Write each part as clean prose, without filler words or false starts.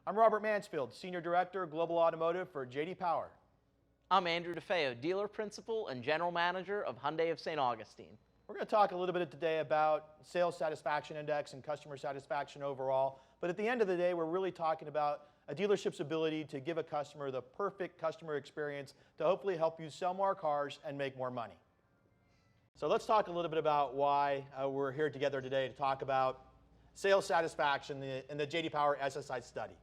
I'm Robert Mansfield, Senior Director, Global Automotive for J.D. Power. I'm Andrew DeFeo, Dealer Principal and General Manager of Hyundai of St. Augustine. We're going to talk a little bit today about Sales Satisfaction Index and customer satisfaction overall, but at the end of the day, we're really talking about a dealership's ability to give a customer the perfect customer experience to hopefully help you sell more cars and make more money. So let's talk a little bit about why we're here together today to talk about sales satisfaction in the J.D. Power SSI study.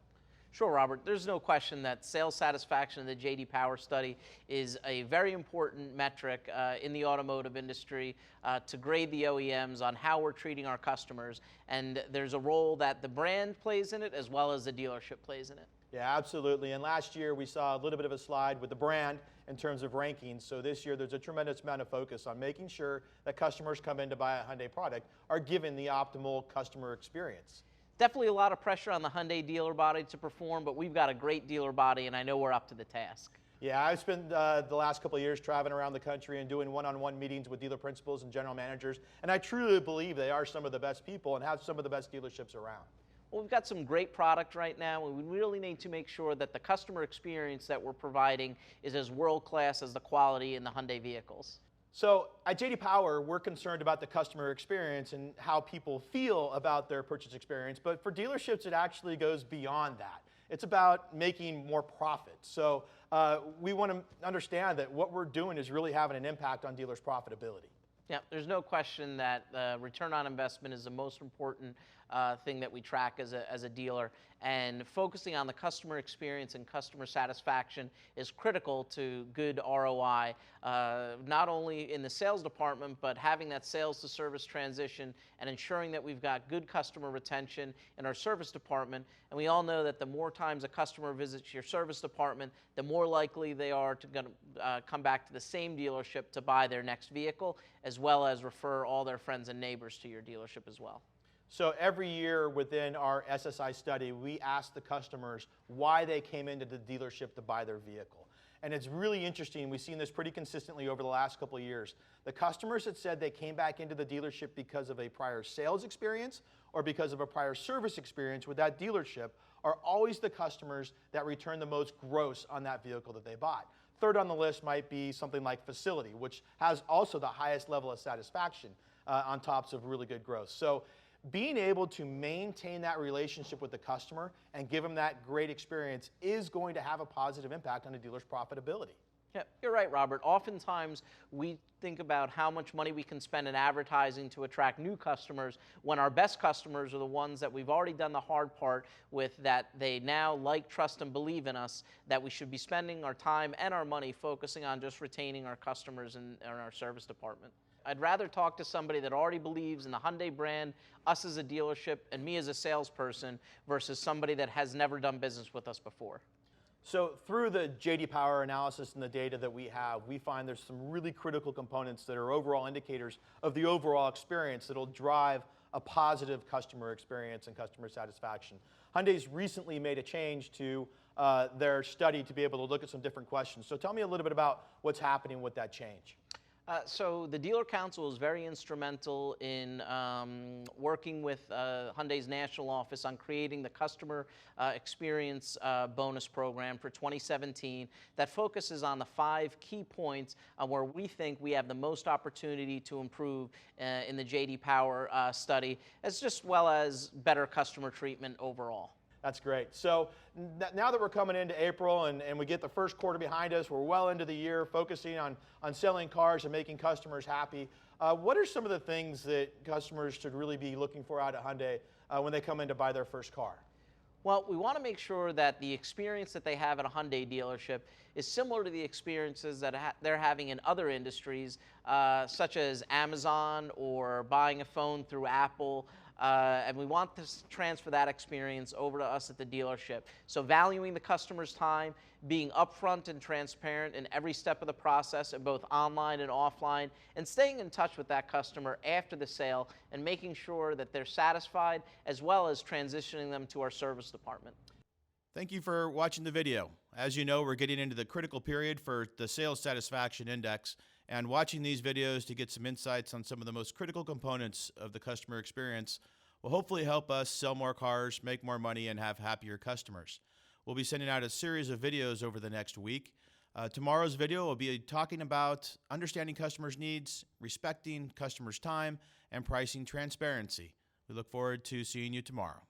Sure, Robert. There's no question that sales satisfaction in the J.D. Power study is a very important metric in the automotive industry to grade the OEMs on how we're treating our customers. And there's a role that the brand plays in it as well as the dealership plays in it. Yeah, absolutely. And last year we saw a little bit of a slide with the brand in terms of rankings. So this year there's a tremendous amount of focus on making sure that customers come in to buy a Hyundai product are given the optimal customer experience. Definitely a lot of pressure on the Hyundai dealer body to perform, but we've got a great dealer body, and I know we're up to the task. Yeah, I've spent the last couple of years traveling around the country and doing one-on-one meetings with dealer principals and general managers, and I truly believe they are some of the best people and have some of the best dealerships around. Well, we've got some great product right now, and we really need to make sure that the customer experience that we're providing is as world-class as the quality in the Hyundai vehicles. So at J.D. Power, we're concerned about the customer experience and how people feel about their purchase experience. But for dealerships, it actually goes beyond that. It's about making more profit. So we want to understand that what we're doing is really having an impact on dealers' profitability. Yeah, there's no question that return on investment is the most important thing that we track as a dealer, and focusing on the customer experience and customer satisfaction is critical to good ROI, not only in the sales department, but having that sales to service transition and ensuring that we've got good customer retention in our service department. And we all know that the more times a customer visits your service department, the more likely they are to come back to the same dealership to buy their next vehicle, as well as refer all their friends and neighbors to your dealership as well. So every year within our SSI study, we ask the customers why they came into the dealership to buy their vehicle. And it's really interesting. We've seen this pretty consistently over the last couple of years. The customers that said they came back into the dealership because of a prior sales experience or because of a prior service experience with that dealership are always the customers that return the most gross on that vehicle that they bought. Third on the list might be something like facility, which has also the highest level of satisfaction on tops of really good growth. So being able to maintain that relationship with the customer and give them that great experience is going to have a positive impact on a dealer's profitability. Yeah, you're right, Robert. Oftentimes, we think about how much money we can spend in advertising to attract new customers when our best customers are the ones that we've already done the hard part with, that they now like, trust, and believe in us, that we should be spending our time and our money focusing on just retaining our customers in our service department. I'd rather talk to somebody that already believes in the Hyundai brand, us as a dealership, and me as a salesperson versus somebody that has never done business with us before. So through the J.D. Power analysis and the data that we have, we find there's some really critical components that are overall indicators of the overall experience that'll drive a positive customer experience and customer satisfaction. Hyundai's recently made a change to their study to be able to look at some different questions. So tell me a little bit about what's happening with that change. So the Dealer Council is very instrumental in working with Hyundai's national office on creating the customer experience bonus program for 2017 that focuses on the 5 key points where we think we have the most opportunity to improve in the J.D. Power study, as well as better customer treatment overall. That's great. So now that we're coming into April and we get the first quarter behind us, we're well into the year focusing on selling cars and making customers happy. What are some of the things that customers should really be looking for out at Hyundai when they come in to buy their first car? Well, we want to make sure that the experience that they have at a Hyundai dealership is similar to the experiences that they're having in other industries, such as Amazon or buying a phone through Apple. And we want to transfer that experience over to us at the dealership. So valuing the customer's time, being upfront and transparent in every step of the process, both online and offline, and staying in touch with that customer after the sale and making sure that they're satisfied, as well as transitioning them to our service department. Thank you for watching the video. As you know, we're getting into the critical period for the Sales Satisfaction Index, and watching these videos to get some insights on some of the most critical components of the customer experience will hopefully help us sell more cars, make more money, and have happier customers. We'll be sending out a series of videos over the next week. Tomorrow's video will be talking about understanding customers' needs, respecting customers' time, and pricing transparency. We look forward to seeing you tomorrow.